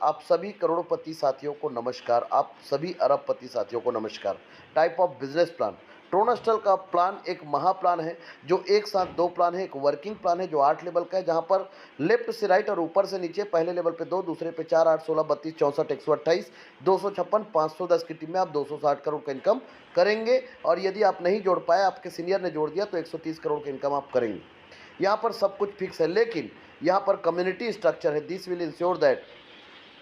आप सभी करोड़पति साथियों को नमस्कार, आप सभी अरबपति साथियों को नमस्कार। टाइप ऑफ बिजनेस प्लान, ट्रोनस्टल का प्लान एक महाप्लान है जो एक साथ दो प्लान है। एक वर्किंग प्लान है जो 8 लेवल का है, जहां पर लेफ्ट से राइट और ऊपर से नीचे पहले लेवल पे 2, दूसरे पे 4, 8, 16, 32, 64, 128, 256, 510 की टीम में आप 260 करोड़ का इनकम करेंगे। और यदि आप नहीं जोड़ पाए, आपके सीनियर ने जोड़ दिया, तो 130 करोड़ का इनकम आप करेंगे। यहाँ पर सब कुछ फिक्स है, लेकिन यहाँ पर कम्युनिटी स्ट्रक्चर है। This will ensure that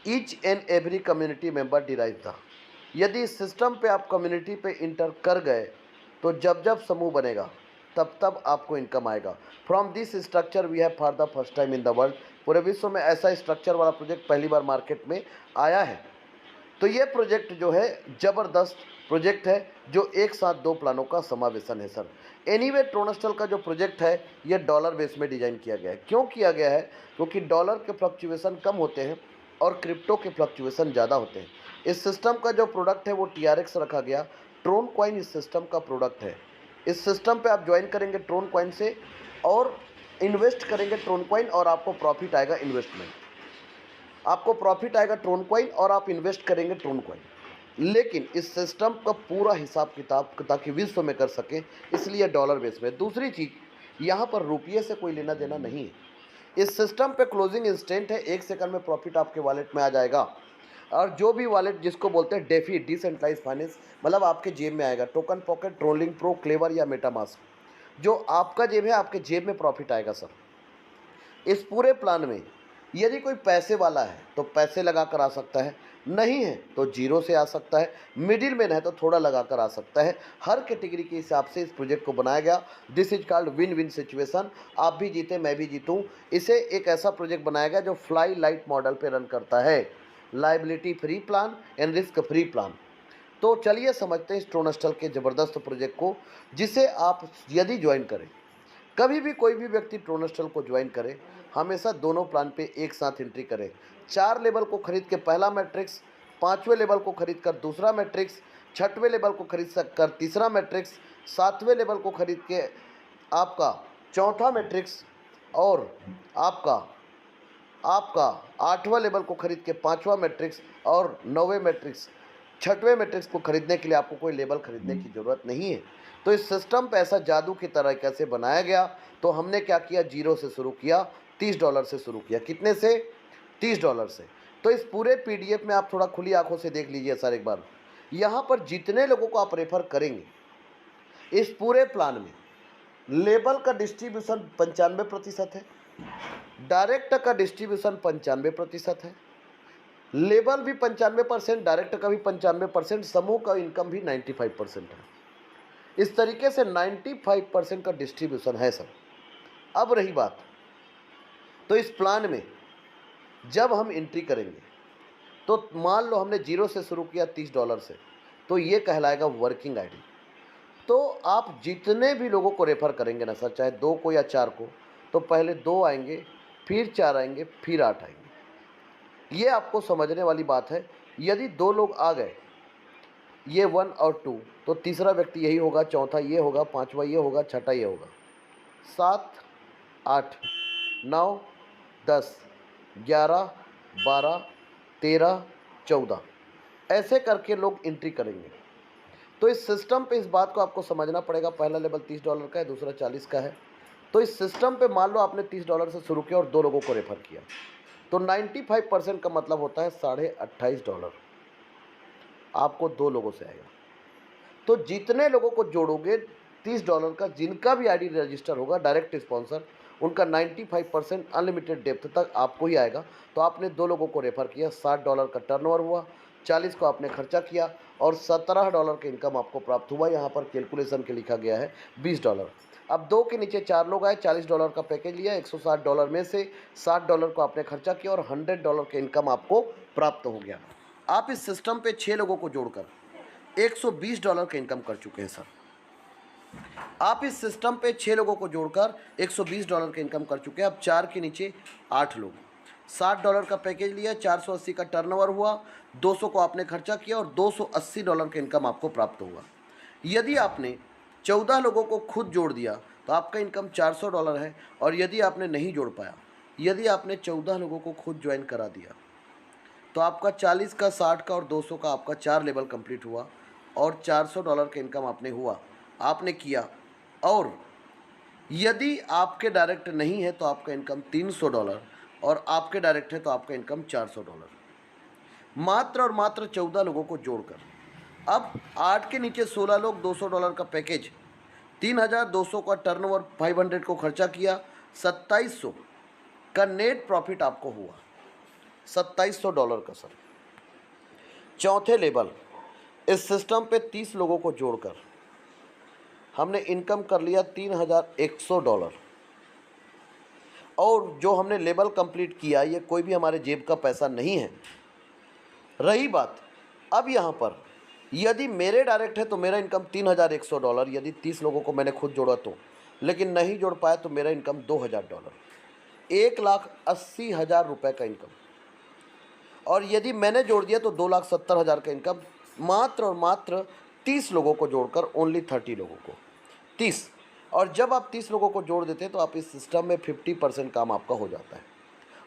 each and every community member derive the. यदि इस सिस्टम पे आप कम्युनिटी पे इंटर कर गए, तो जब जब समूह बनेगा तब तब आपको इनकम आएगा। From this structure we have for the first time in the world. पूरे विश्व में ऐसा स्ट्रक्चर वाला प्रोजेक्ट पहली बार मार्केट में आया है। तो ये प्रोजेक्ट जो है ज़बरदस्त प्रोजेक्ट है, जो एक साथ दो प्लानों का समावेशन है सर। एनीवे, ट्रोनस्टल का जो प्रोजेक्ट है ये डॉलर बेस में डिज़ाइन किया गया है। क्यों किया गया है? क्योंकि डॉलर के फ्लक्चुएसन कम होते हैं और क्रिप्टो के फ्लक्चुएसन ज़्यादा होते हैं। इस सिस्टम का जो प्रोडक्ट है वो TRX रखा गया। ट्रोन कॉइन इस सिस्टम का प्रोडक्ट है। इस सिस्टम पे आप ज्वाइन करेंगे ट्रोन कॉइन से और इन्वेस्ट करेंगे ट्रोन कॉइन, और आपको प्रॉफिट आएगा इन्वेस्टमेंट। आपको प्रॉफिट आएगा ट्रोन कॉइन और आप इन्वेस्ट करेंगे ट्रोन कॉइन। लेकिन इस सिस्टम का पूरा हिसाब किताब ताकि विश्व में कर सकें, इसलिए डॉलर बेस में। दूसरी चीज़, यहाँ पर रुपये से कोई लेना देना नहीं है। इस सिस्टम पे क्लोजिंग इंस्टेंट है, 1 सेकंड में प्रॉफिट आपके वॉलेट में आ जाएगा। और जो भी वॉलेट जिसको बोलते हैं डेफी, डिसेंट्रलाइज फाइनेंस, मतलब आपके जेब में आएगा। Token pocket, trolling pro, clever या मेटामास्क, जो आपका जेब है आपके जेब में प्रॉफिट आएगा सर। इस पूरे प्लान में यदि कोई पैसे वाला है तो पैसे लगा कर आ सकता है, नहीं है तो जीरो से आ सकता है, मिडिल मैन है तो थोड़ा लगा कर आ सकता है। हर कैटेगरी के हिसाब से इस प्रोजेक्ट को बनाया गया। This is called win win situation. आप भी जीते, मैं भी जीतूं। इसे एक ऐसा प्रोजेक्ट बनाया गया जो फ्लाई लाइट मॉडल पे रन करता है। Liability free plan and risk free plan. तो चलिए समझते हैं इस ट्रोनस्टल के ज़बरदस्त प्रोजेक्ट को, जिसे आप यदि ज्वाइन करें, कभी भी कोई भी व्यक्ति ट्रोनस्टल को ज्वाइन करे, हमेशा दोनों प्लान पे एक साथ एंट्री करें। 4 लेवल को खरीद के पहला मैट्रिक्स, 5वें लेवल को खरीद कर दूसरा मैट्रिक्स, 6वें लेवल को खरीद कर तीसरा मैट्रिक्स, 7वें लेवल को खरीद के आपका चौथा मैट्रिक्स, और आपका आपका 8वां लेवल को खरीद के 5वां मैट्रिक्स, और 9वें मैट्रिक्स, 6वें मैट्रिक्स को खरीदने के लिए आपको कोई लेवल खरीदने की ज़रूरत नहीं है। तो इस सिस्टम पे ऐसा जादू की तरह कैसे बनाया गया, तो हमने क्या किया, जीरो से शुरू किया, $30 से शुरू किया। कितने से? $30 से। तो इस पूरे PDF में आप थोड़ा खुली आंखों से देख लीजिए सर एक बार। यहाँ पर जितने लोगों को आप रेफर करेंगे इस पूरे प्लान में, लेबल का डिस्ट्रीब्यूशन 95% है, डायरेक्ट का डिस्ट्रीब्यूशन 95% है, लेबल भी 95%, डायरेक्ट का भी 95%, समूह का इनकम भी 95% है। इस तरीके से 95% का डिस्ट्रीब्यूशन है सर। अब रही बात, तो इस प्लान में जब हम एंट्री करेंगे, तो मान लो हमने जीरो से शुरू किया $30 से, तो ये कहलाएगा वर्किंग आईडी। तो आप जितने भी लोगों को रेफर करेंगे ना सर, चाहे 2 को या 4 को, तो पहले 2 आएंगे, फिर 4 आएंगे, फिर 8 आएंगे। ये आपको समझने वाली बात है। यदि 2 लोग आ गए, ये 1 और 2, तो तीसरा व्यक्ति यही होगा, चौथा ये होगा, पांचवा ये होगा, छठा ये होगा। 7, 8, 9, 10, 11, 12, 13, 14, ऐसे करके लोग एंट्री करेंगे। तो इस सिस्टम पे इस बात को आपको समझना पड़ेगा। पहला लेवल $30 का है, दूसरा 40 का है। तो इस सिस्टम पे मान लो आपने $30 से शुरू किया और 2 लोगों को रेफर किया, तो 95% का मतलब होता है $28.5 आपको 2 लोगों से आएगा। तो जितने लोगों को जोड़ोगे $30 का, जिनका भी आईडी रजिस्टर होगा डायरेक्ट स्पॉन्सर, उनका 95% अनलिमिटेड डेप्थ तक आपको ही आएगा। तो आपने 2 लोगों को रेफर किया, $60 का टर्नओवर हुआ, 40 को आपने खर्चा किया और $17 का इनकम आपको प्राप्त हुआ। यहाँ पर कैलकुलेशन के लिखा गया है $20। अब 2 के नीचे 4 लोग आए, $40 का पैकेज लिया, $160 में से $60 को आपने खर्चा किया और $100 का इनकम आपको प्राप्त हो गया। आप इस सिस्टम पे 6 लोगों को जोड़कर $120 का इनकम कर चुके हैं सर। आप इस सिस्टम पे 6 लोगों को जोड़कर $120 का इनकम कर चुके हैं। अब 4 के नीचे 8 लोग, $60 का पैकेज लिया, 480 का टर्नओवर हुआ, 200 को आपने खर्चा किया और $280 का इनकम आपको प्राप्त हुआ। यदि आपने 14 लोगों को खुद जोड़ दिया तो आपका इनकम $400 है। और यदि आपने नहीं जोड़ पाया, यदि आपने 14 लोगों को खुद ज्वाइन करा दिया, तो आपका 40 का, 60 का और 200 का आपका 4 लेवल कंप्लीट हुआ और $400 का इनकम आपने हुआ, आपने किया। और यदि आपके डायरेक्ट नहीं है तो आपका इनकम $300 और आपके डायरेक्ट है तो आपका इनकम $400, मात्र और मात्र 14 लोगों को जोड़कर। अब 8 के नीचे 16 लोग, $200 का पैकेज, 3200 का टर्नओवर, 500 को खर्चा किया, 2700 का नेट प्रॉफिट आपको हुआ, $2700 का सर। चौथे लेवल, इस सिस्टम पे 30 लोगों को जोड़कर हमने इनकम कर लिया $3100। और जो हमने लेवल कंप्लीट किया ये कोई भी हमारे जेब का पैसा नहीं है। रही बात अब यहाँ पर, यदि मेरे डायरेक्ट है तो मेरा इनकम $3100, यदि 30 लोगों को मैंने खुद जोड़ा तो, लेकिन नहीं जोड़ पाया तो मेरा इनकम $2000, $1,80,000 का इनकम। और यदि मैंने जोड़ दिया तो 2,70,000 का इनकम, मात्र और मात्र 30 लोगों को जोड़कर, ओनली 30 लोगों को, 30। और जब आप 30 लोगों को जोड़ देते हैं तो आप इस सिस्टम में 50% काम आपका हो जाता है।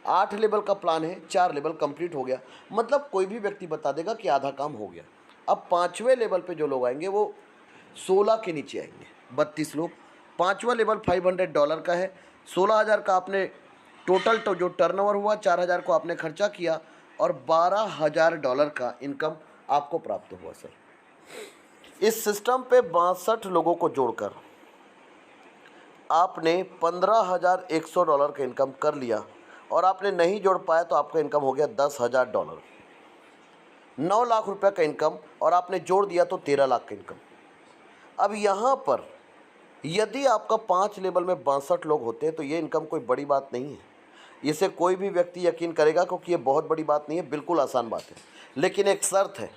8 लेवल का प्लान है, 4 लेवल कंप्लीट हो गया, मतलब कोई भी व्यक्ति बता देगा कि आधा काम हो गया। अब 5वें लेवल पे जो लोग आएंगे वो 16 के नीचे आएंगे, 32 लोग। 5वां लेवल $500 का है, 16,000 का आपने टोटल तो जो टर्नओवर हुआ, 4,000 को आपने खर्चा किया और $12,000 का इनकम आपको प्राप्त हुआ सर। इस सिस्टम पे 62 लोगों को जोड़कर आपने $15,100 का इनकम कर लिया और आपने नहीं जोड़ पाया तो आपका इनकम हो गया $10,000, 9 लाख रुपए का इनकम, और आपने जोड़ दिया तो 13 लाख का इनकम। अब यहाँ पर यदि आपका 5 लेवल में 62 लोग होते हैं तो ये इनकम कोई बड़ी बात नहीं है, इसे कोई भी व्यक्ति यकीन करेगा, क्योंकि ये बहुत बड़ी बात नहीं है, बिल्कुल आसान बात है। लेकिन एक शर्त है,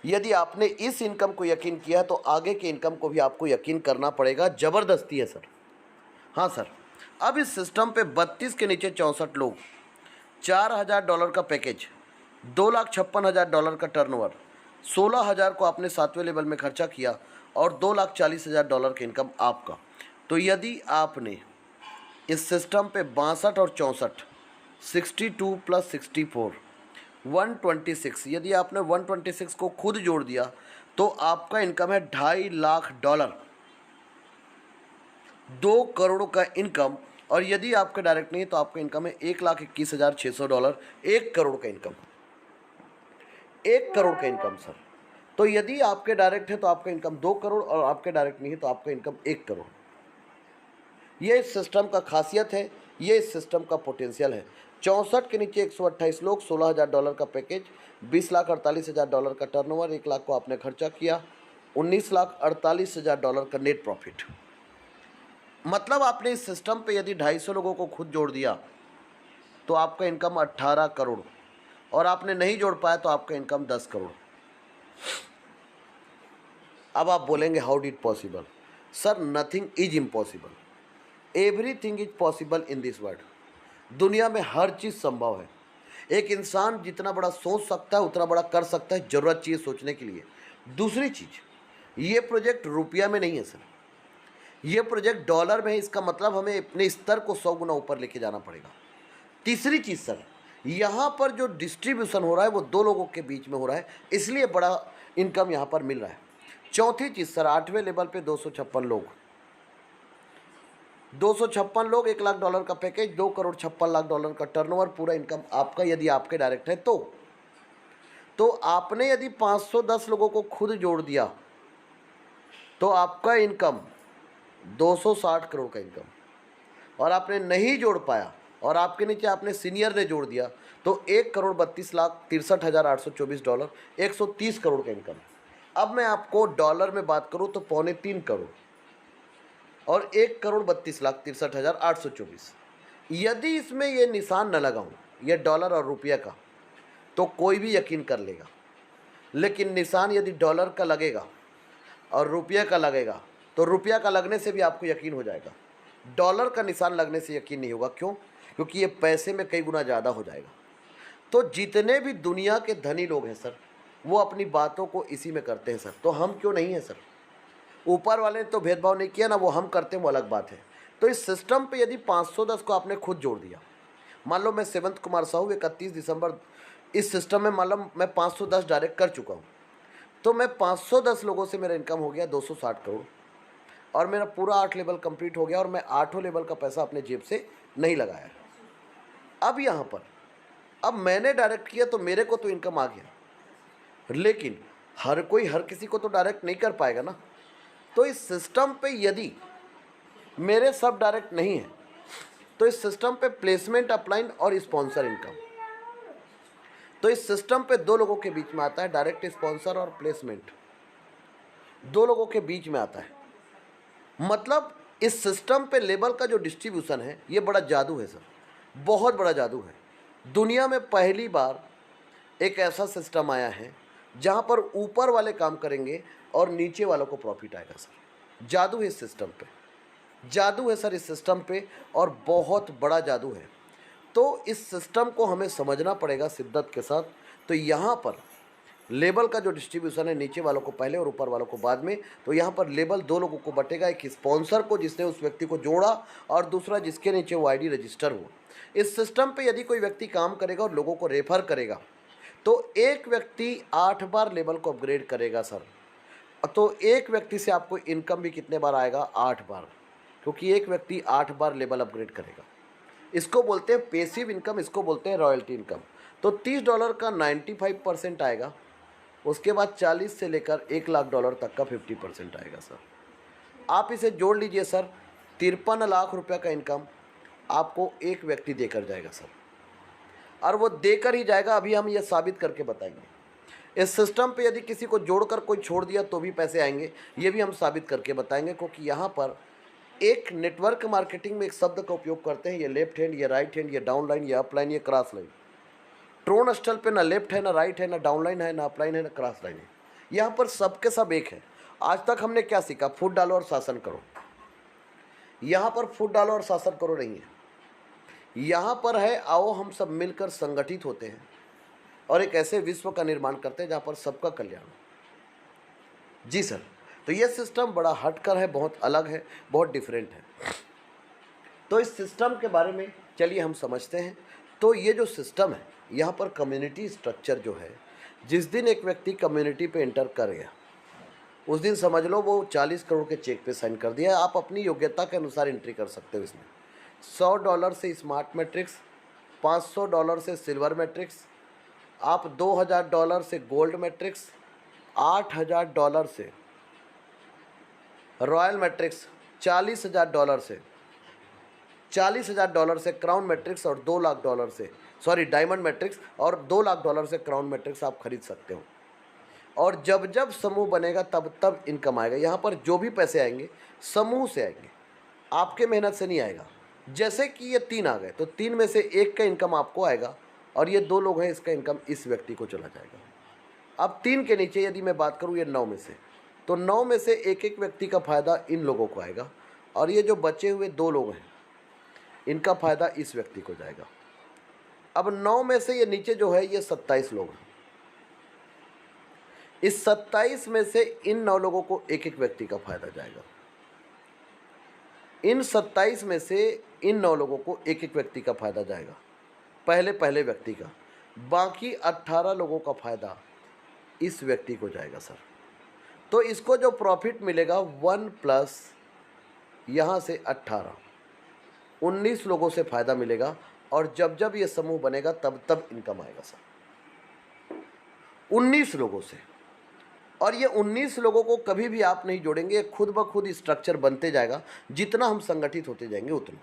यदि आपने इस इनकम को यकीन किया है तो आगे के इनकम को भी आपको यकीन करना पड़ेगा, ज़बरदस्ती है सर। हाँ सर। अब इस सिस्टम पे 32 के नीचे 64 लोग, $4,000 का पैकेज, $2,56,000 का टर्नओवर, 16,000 को आपने 7वें लेवल में खर्चा किया और $2,40,000 का इनकम आपका। तो यदि आपने इस सिस्टम पे 62 और 64, 62 + 64, 126, यदि आपने 126 को खुद जोड़ दिया तो आपका इनकम है $2.5 लाख, 2 करोड़ का इनकम। और यदि आपका डायरेक्ट नहीं तो आपका इनकम है $1,21,600, 1 करोड़ का इनकम, 1 करोड़ का इनकम सर। तो यदि आपके डायरेक्ट है तो आपका इनकम 2 करोड़ और आपके डायरेक्ट नहीं है तो आपका इनकम 1 करोड़। ये इस सिस्टम का खासियत है, ये इस सिस्टम का पोटेंशियल है। 64 के नीचे 128 लोग, $16,000 का पैकेज, $20,48,000 का टर्नओवर, 1 लाख को आपने खर्चा किया, $19,48,000 का नेट प्रॉफिट। मतलब आपने इस सिस्टम पे यदि 250 लोगों को खुद जोड़ दिया तो आपका इनकम 18 करोड़, और आपने नहीं जोड़ पाया तो आपका इनकम 10 करोड़। अब आप बोलेंगे how did possible? Sir, nothing is impossible, everything is possible in this world. दुनिया में हर चीज़ संभव है। एक इंसान जितना बड़ा सोच सकता है उतना बड़ा कर सकता है, ज़रूरत चाहिए सोचने के लिए। दूसरी चीज़, ये प्रोजेक्ट रुपया में नहीं है सर, ये प्रोजेक्ट डॉलर में है। इसका मतलब हमें अपने स्तर को 100 गुना ऊपर लेके जाना पड़ेगा। तीसरी चीज़ सर, यहाँ पर जो डिस्ट्रीब्यूशन हो रहा है वो 2 लोगों के बीच में हो रहा है, इसलिए बड़ा इनकम यहाँ पर मिल रहा है। चौथी चीज़ सर, 8वें लेवल पे 256 लोग, 256 लोग, $1,00,000 का पैकेज, $2,56,00,000 का टर्नओवर, पूरा इनकम आपका यदि आपके डायरेक्ट है तो आपने यदि 510 लोगों को खुद जोड़ दिया तो आपका इनकम 260 करोड़ का इनकम, और आपने नहीं जोड़ पाया और आपके नीचे आपने सीनियर ने जोड़ दिया तो $1,32,63,824, 130 करोड़ का इनकम। अब मैं आपको डॉलर में बात करूं तो 3.25 करोड़ और 1,32,63,824। यदि इसमें ये निशान न लगाऊं, ये डॉलर और रुपये का, तो कोई भी यकीन कर लेगा। लेकिन निशान यदि डॉलर का लगेगा और रुपये का लगेगा तो रुपया का लगने से भी आपको यकीन हो जाएगा, डॉलर का निशान लगने से यकीन नहीं होगा। क्यों? क्योंकि ये पैसे में कई गुना ज़्यादा हो जाएगा। तो जितने भी दुनिया के धनी लोग हैं सर, वो अपनी बातों को इसी में करते हैं सर। तो हम क्यों नहीं हैं सर? ऊपर वाले ने तो भेदभाव नहीं किया ना, वो हम करते हैं वो अलग बात है। तो इस सिस्टम पे यदि 510 को आपने खुद जोड़ दिया, मान लो मैं सेवंत कुमार साहू 31 दिसंबर इस सिस्टम में मतलब मैं 510 डायरेक्ट कर चुका हूँ, तो मैं 510 लोगों से मेरा इनकम हो गया 260 करोड़ और मेरा पूरा 8 लेवल कंप्लीट हो गया और मैं 8 लेवल का पैसा अपने जेब से नहीं लगाया। अब यहाँ पर अब मैंने डायरेक्ट किया तो मेरे को तो इनकम आ गया, लेकिन हर कोई हर किसी को तो डायरेक्ट नहीं कर पाएगा ना। तो इस सिस्टम पे यदि मेरे सब डायरेक्ट नहीं है तो इस सिस्टम पे प्लेसमेंट, अपलाइन और स्पॉन्सर इनकम, तो इस सिस्टम पे दो लोगों के बीच में आता है, डायरेक्ट स्पॉन्सर और प्लेसमेंट दो लोगों के बीच में आता है। मतलब इस सिस्टम पे लेबल का जो डिस्ट्रीब्यूशन है ये बड़ा जादू है सर, बहुत बड़ा जादू है। दुनिया में पहली बार एक ऐसा सिस्टम आया है जहाँ पर ऊपर वाले काम करेंगे और नीचे वालों को प्रॉफिट आएगा सर। जादू है इस सिस्टम पे, जादू है सर इस सिस्टम पे, और बहुत बड़ा जादू है। तो इस सिस्टम को हमें समझना पड़ेगा शिद्दत के साथ। तो यहाँ पर लेबल का जो डिस्ट्रीब्यूशन है, नीचे वालों को पहले और ऊपर वालों को बाद में, तो यहाँ पर लेबल दो लोगों को बटेगा, एक स्पॉन्सर को जिसने उस व्यक्ति को जोड़ा और दूसरा जिसके नीचे वो आईडी रजिस्टर हो। इस सिस्टम पे यदि कोई व्यक्ति काम करेगा और लोगों को रेफर करेगा तो एक व्यक्ति 8 बार लेबल को अपग्रेड करेगा सर। तो एक व्यक्ति से आपको इनकम भी कितने बार आएगा? 8 बार, क्योंकि एक व्यक्ति 8 बार लेबल अपग्रेड करेगा। इसको बोलते हैं पैसिव इनकम, इसको बोलते हैं रॉयल्टी इनकम। तो $30 का 95% आएगा, उसके बाद 40 से लेकर $1,00,000 तक का 50% आएगा सर। आप इसे जोड़ लीजिए सर, 53 लाख रुपये का इनकम आपको एक व्यक्ति देकर जाएगा सर, और वो देकर ही जाएगा। अभी हम ये साबित करके बताएंगे। इस सिस्टम पे यदि किसी को जोड़कर कोई छोड़ दिया तो भी पैसे आएंगे, ये भी हम साबित करके बताएंगे। क्योंकि यहाँ पर एक नेटवर्क मार्केटिंग में एक शब्द का उपयोग करते हैं, ये लेफ्ट हैंड, ये राइट हैंड, ये डाउन लाइन, ये अप लाइन, ये क्रॉस लाइन। ट्रोन स्टल पे ना लेफ्ट है, ना राइट है, ना डाउन लाइन है, ना अप लाइन है, ना क्रॉस लाइन है। यहाँ पर सबके सब एक है। आज तक हमने क्या सीखा? फूट डालो और शासन करो। यहाँ पर फूट डालो और शासन करो नहीं है, यहाँ पर है आओ हम सब मिलकर संगठित होते हैं और एक ऐसे विश्व का निर्माण करते हैं जहाँ पर सबका कल्याण हो। जी सर, तो ये सिस्टम बड़ा हटकर है, बहुत अलग है, बहुत डिफरेंट है। तो इस सिस्टम के बारे में चलिए हम समझते हैं। तो ये जो सिस्टम है, यहाँ पर कम्युनिटी स्ट्रक्चर जो है, जिस दिन एक व्यक्ति कम्युनिटी पे एंटर कर गया उस दिन समझ लो वो 40 करोड़ के चेक पे साइन कर दिया। आप अपनी योग्यता के अनुसार एंट्री कर सकते हो इसमें। $100 से स्मार्ट मैट्रिक्स, $500 से सिल्वर मैट्रिक्स, आप $2,000 से गोल्ड मैट्रिक्स, $8,000 से रॉयल मैट्रिक्स, $40,000 से क्राउन मैट्रिक्स और $2,00,000 से डायमंड मैट्रिक्स और $2,00,000 से क्राउन मैट्रिक्स आप खरीद सकते हो। और जब जब समूह बनेगा तब तब इनकम आएगा। यहाँ पर जो भी पैसे आएंगे समूह से आएंगे, आपके मेहनत से नहीं आएगा। जैसे कि ये 3 आ गए तो 3 में से 1 का इनकम आपको आएगा और ये 2 लोग हैं, इसका इनकम इस व्यक्ति को चला जाएगा। अब 3 के नीचे यदि मैं बात करूँ ये 9 में से, तो 9 में से एक व्यक्ति का फ़ायदा इन लोगों को आएगा और ये जो बचे हुए 2 लोग हैं इनका फ़ायदा इस व्यक्ति को जाएगा। अब 9 में से ये नीचे जो है ये 27 लोग हैं। इस 27 में से इन 9 लोगों को एक व्यक्ति का फ़ायदा जाएगा। इन 27 में से इन 9 लोगों को एक व्यक्ति का फ़ायदा जाएगा, पहले व्यक्ति का। बाकी 18 लोगों का फ़ायदा इस व्यक्ति को जाएगा सर। तो इसको जो प्रॉफिट मिलेगा 1 प्लस यहाँ से 18, 19 लोगों से फ़ायदा मिलेगा। और जब जब ये समूह बनेगा तब तब इनकम आएगा सर, 19 लोगों से। और ये 19 लोगों को कभी भी आप नहीं जोड़ेंगे, खुद ब खुद स्ट्रक्चर बनते जाएगा। जितना हम संगठित होते जाएंगे उतना।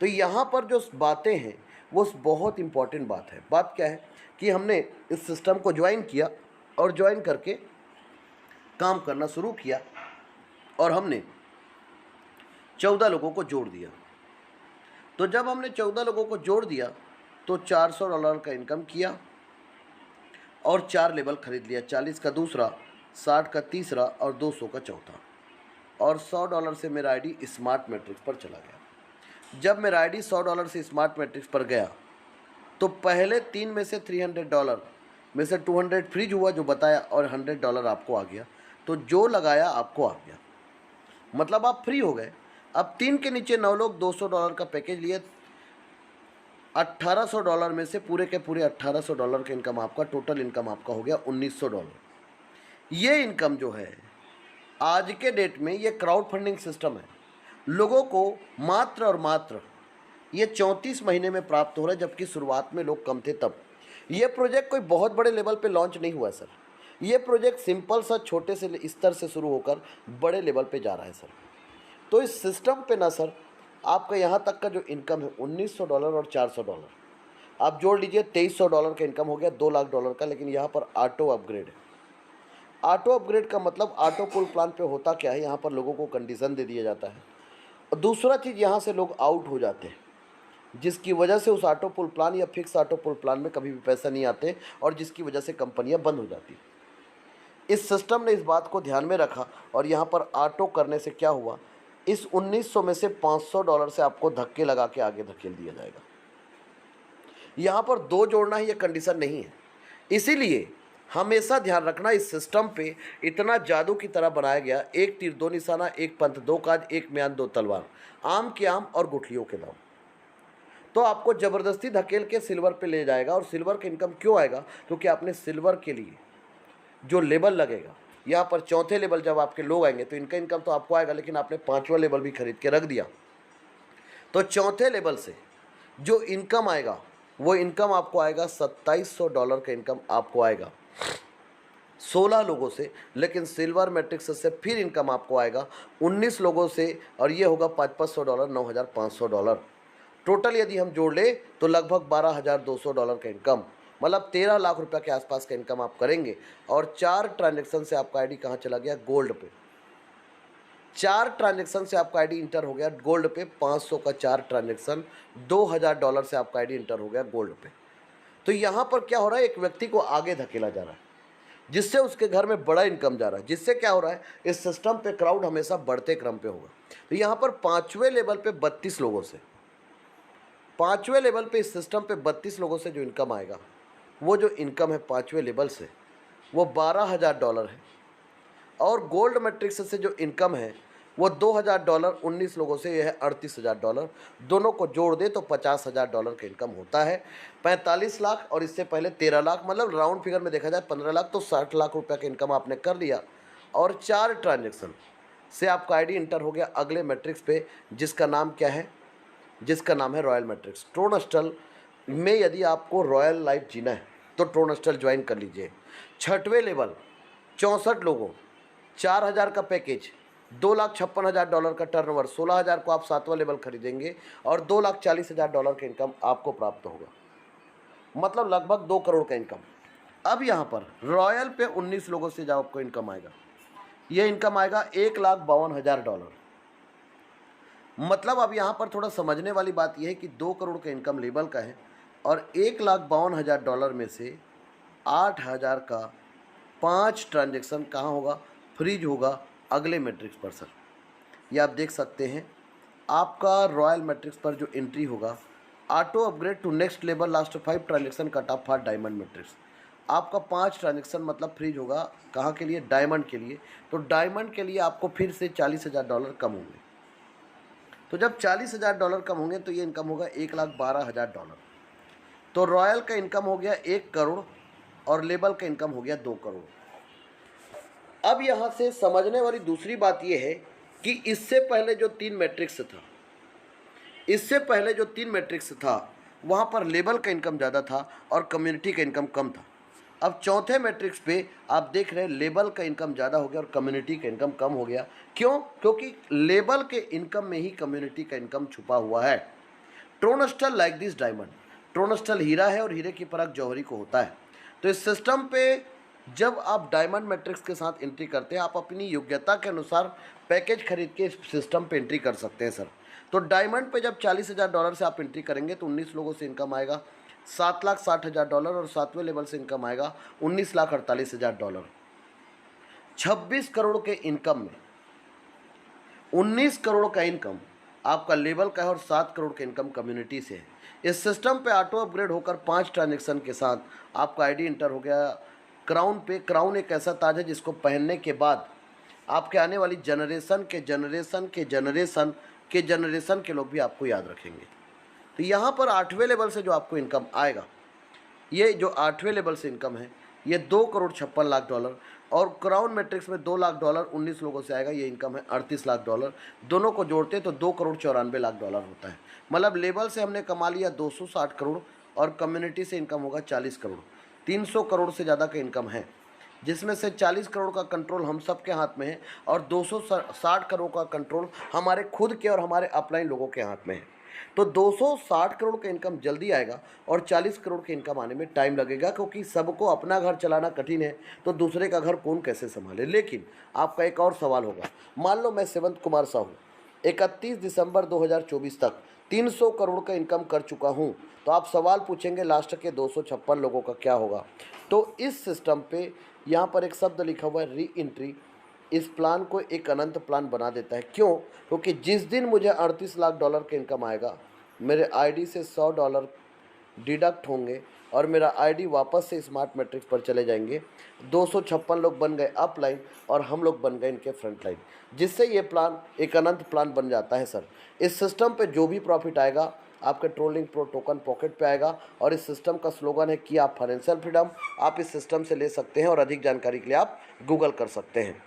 तो यहाँ पर जो बातें हैं वो बहुत इम्पॉर्टेंट बात है। बात क्या है कि हमने इस सिस्टम को ज्वाइन किया और ज्वाइन करके काम करना शुरू किया और हमने 14 लोगों को जोड़ दिया। तो जब हमने 14 लोगों को जोड़ दिया तो $400 का इनकम किया और 4 लेवल खरीद लिया, 40 का दूसरा, 60 का तीसरा और 200 का चौथा। और $100 से मेरा आईडी स्मार्ट मैट्रिक्स पर चला गया। जब मेरा आईडी $100 से स्मार्ट मैट्रिक्स पर गया तो पहले 3 में से $300 में से 200 फ्रीज हुआ जो बताया और $100 आपको आ गया। तो जो लगाया आपको आ गया, मतलब आप फ्री हो गए। अब 3 के नीचे 9 लोग $200 का पैकेज लिए $1800 में से पूरे के पूरे $1800 का इनकम आपका, टोटल इनकम आपका हो गया $1900। ये इनकम जो है आज के डेट में ये क्राउड फंडिंग सिस्टम है, लोगों को मात्र और मात्र ये 34 महीने में प्राप्त हो रहा है, जबकि शुरुआत में लोग कम थे तब। ये प्रोजेक्ट कोई बहुत बड़े लेवल पे लॉन्च नहीं हुआ है सर, ये प्रोजेक्ट सिंपल सा छोटे से स्तर से शुरू होकर बड़े लेवल पे जा रहा है सर। तो इस सिस्टम पे ना सर आपका यहाँ तक का जो इनकम है $1900 और $400 आप जोड़ लीजिए, $2300 का इनकम हो गया, $2 लाख का। लेकिन यहाँ पर ऑटो अपग्रेड है। ऑटो अपग्रेड का मतलब ऑटो पुल प्लान पे होता क्या है, यहाँ पर लोगों को कंडीशन दे दिया जाता है और दूसरा चीज़ यहाँ से लोग आउट हो जाते हैं, जिसकी वजह से उस ऑटो पुल प्लान या फिक्स ऑटो पुल प्लान में कभी भी पैसा नहीं आते और जिसकी वजह से कंपनियां बंद हो जाती। इस सिस्टम ने इस बात को ध्यान में रखा और यहाँ पर ऑटो करने से क्या हुआ, इस 1900 में से $500 से आपको धक्के लगा के आगे धकेल दिया जाएगा। यहाँ पर दो जोड़ना ही ये कंडीशन नहीं है, इसीलिए हमेशा ध्यान रखना इस सिस्टम पे इतना जादू की तरह बनाया गया, एक तीर दो निशाना, एक पंथ दो काज, एक म्यान दो तलवार, आम के आम और गुठलियों के दाम। तो आपको ज़बरदस्ती धकेल के सिल्वर पे ले जाएगा। और सिल्वर का इनकम क्यों आएगा, क्योंकि आपने सिल्वर के लिए जो लेवल लगेगा, यहाँ पर चौथे लेवल जब आपके लोग आएंगे तो इनका इनकम तो आपको आएगा, लेकिन आपने 5वां लेवल भी खरीद के रख दिया, तो चौथे लेवल से जो इनकम आएगा वो इनकम आपको आएगा $2700 का इनकम आपको आएगा 16 लोगों से। लेकिन सिल्वर मैट्रिक्स से फिर इनकम आपको आएगा 19 लोगों से और ये होगा $500, $9500। टोटल यदि हम जोड़ ले तो लगभग $12,200 का इनकम, मतलब 13 लाख रुपए के आसपास का इनकम आप करेंगे। और 4 ट्रांजैक्शन से आपका आईडी कहाँ चला गया, गोल्ड पे। 4 ट्रांजैक्शन से आपका आईडी इंटर हो गया गोल्ड पे, 500 का 4 ट्रांजैक्शन, $2000 से आपका आईडी इंटर हो गया गोल्ड पे। तो यहाँ पर क्या हो रहा है, एक व्यक्ति को आगे धकेला जा रहा है, जिससे उसके घर में बड़ा इनकम जा रहा है, जिससे क्या हो रहा है, इस सिस्टम पे क्राउड हमेशा बढ़ते क्रम पे होगा। तो यहाँ पर 5वें लेवल पे 32 लोगों से, 5वें लेवल पे इस सिस्टम पे 32 लोगों से जो इनकम आएगा, वो जो इनकम है 5वें लेवल से वो $12,000 है। और गोल्ड मैट्रिक्स से जो इनकम है वो $2,000, 19 लोगों से यह है $38,000। दोनों को जोड़ दे तो $50,000 का इनकम होता है। 45 लाख और इससे पहले 13 लाख, मतलब राउंड फिगर में देखा जाए 15 लाख, तो 60 लाख रुपये का इनकम आपने कर लिया। और 4 ट्रांजेक्शन से आपका आईडी इंटर हो गया अगले मैट्रिक्स पे, जिसका नाम क्या है, जिसका नाम है रॉयल मैट्रिक्स। ट्रोनस्टल में यदि आपको रॉयल लाइफ जीना है तो ट्रोनस्टल ज्वाइन कर लीजिए। 6वें लेवल 64 लोगों, 4000 का पैकेज, $2,56,000 का टर्नओवर, 16,000 को आप 7वां लेवल खरीदेंगे और $2,40,000 का इनकम आपको प्राप्त होगा, मतलब लगभग 2 करोड़ का इनकम। अब यहाँ पर रॉयल पे 19 लोगों से जब आपको इनकम आएगा, ये इनकम आएगा $1,52,000। मतलब अब यहाँ पर थोड़ा समझने वाली बात यह है कि 2 करोड़ का इनकम लेवल का है और $1,52,000 में से 8,000 का 5 ट्रांजेक्शन कहाँ होगा, फ्रीज होगा अगले मैट्रिक्स पर सर। ये आप देख सकते हैं, आपका रॉयल मैट्रिक्स पर जो एंट्री होगा, auto upgrade to next level, last 5 transaction cut off for diamond matrix, आपका 5 ट्रांजेक्शन मतलब फ्रीज होगा कहाँ के लिए, डायमंड के लिए। तो डायमंड के लिए आपको फिर से $40,000 कम होंगे। तो जब $40,000 कम होंगे तो ये इनकम होगा $1,12,000। तो रॉयल का इनकम हो गया 1 करोड़ और लेबल का इनकम हो गया 2 करोड़। अब यहाँ से समझने वाली दूसरी बात ये है कि इससे पहले जो 3 मैट्रिक्स था, इससे पहले जो 3 मैट्रिक्स था वहाँ पर लेबल का इनकम ज़्यादा था और कम्युनिटी का इनकम कम था। अब चौथे मैट्रिक्स पे आप देख रहे हैं लेबल का इनकम ज़्यादा हो गया और कम्युनिटी का इनकम कम हो गया। क्यों? क्योंकि लेबल के इनकम में ही कम्युनिटी का इनकम छुपा हुआ है। ट्रोनस्टल लाइक दिस डायमंड, ट्रोनस्टल हीरा है और हीरे की परख जौहरी को होता है। तो इस सिस्टम पे जब आप डायमंड मैट्रिक्स के साथ एंट्री करते हैं, आप अपनी योग्यता के अनुसार पैकेज खरीद के इस सिस्टम पे एंट्री कर सकते हैं सर। तो डायमंड पे जब $40,000 से आप एंट्री करेंगे तो 19 लोगों से इनकम आएगा $7,60,000 और 7वें लेवल से इनकम आएगा $19,48,000। 26 करोड़ के इनकम में 19 करोड़ का इनकम आपका लेवल का है और 7 करोड़ का इनकम कम्युनिटी से है। इस सिस्टम पे ऑटो अपग्रेड होकर 5 ट्रांजेक्शन के साथ आपका आईडी इंटर हो गया क्राउन पे। क्राउन एक ऐसा ताज है जिसको पहनने के बाद आपके आने वाली जनरेशन के जनरेशन के जनरेशन के जनरेशन के लोग भी आपको याद रखेंगे। तो यहाँ पर 8वें लेवल से जो आपको इनकम आएगा, ये जो 8वें लेवल से इनकम है, ये $2,56,00,000 और क्राउन मैट्रिक्स में $2,00,000 19 लोगों से आएगा, ये इनकम है $38,00,000। दोनों को जोड़ते तो $2,94,00,000 होता है। मतलब लेवल से हमने कमा लिया 260 करोड़ और कम्युनिटी से इनकम होगा 40 करोड़। 300 करोड़ से ज़्यादा का इनकम है, जिसमें से 40 करोड़ का कंट्रोल हम सब के हाथ में है और 260 करोड़ का कंट्रोल हमारे खुद के और हमारे अपलाइन लोगों के हाथ में है। तो 260 करोड़ का इनकम जल्दी आएगा और 40 करोड़ के इनकम आने में टाइम लगेगा, क्योंकि सबको अपना घर चलाना कठिन है, तो दूसरे का घर कौन कैसे संभाले। लेकिन आपका एक और सवाल होगा, मान लो मैं सेवंत कुमार साहू 31 दिसंबर 2024 तक 300 करोड़ का इनकम कर चुका हूँ, तो आप सवाल पूछेंगे लास्ट के 256 लोगों का क्या होगा। तो इस सिस्टम पे यहाँ पर एक शब्द लिखा हुआ है री एंट्री, इस प्लान को एक अनंत प्लान बना देता है। क्यों? क्योंकि जिस दिन मुझे $38,00,000 का इनकम आएगा, मेरे आईडी से $100 डिडक्ट होंगे और मेरा आईडी वापस से स्मार्ट मैट्रिक्स पर चले जाएंगे। 256 लोग बन गए अपलाइन और हम लोग बन गए इनके फ्रंट लाइन, जिससे ये प्लान एक अनंत प्लान बन जाता है सर। इस सिस्टम पे जो भी प्रॉफिट आएगा आपके ट्रोलिंग प्रो टोकन पॉकेट पे आएगा और इस सिस्टम का स्लोगन है कि आप फाइनेंशियल फ्रीडम, आप इस सिस्टम से ले सकते हैं और अधिक जानकारी के लिए आप गूगल कर सकते हैं।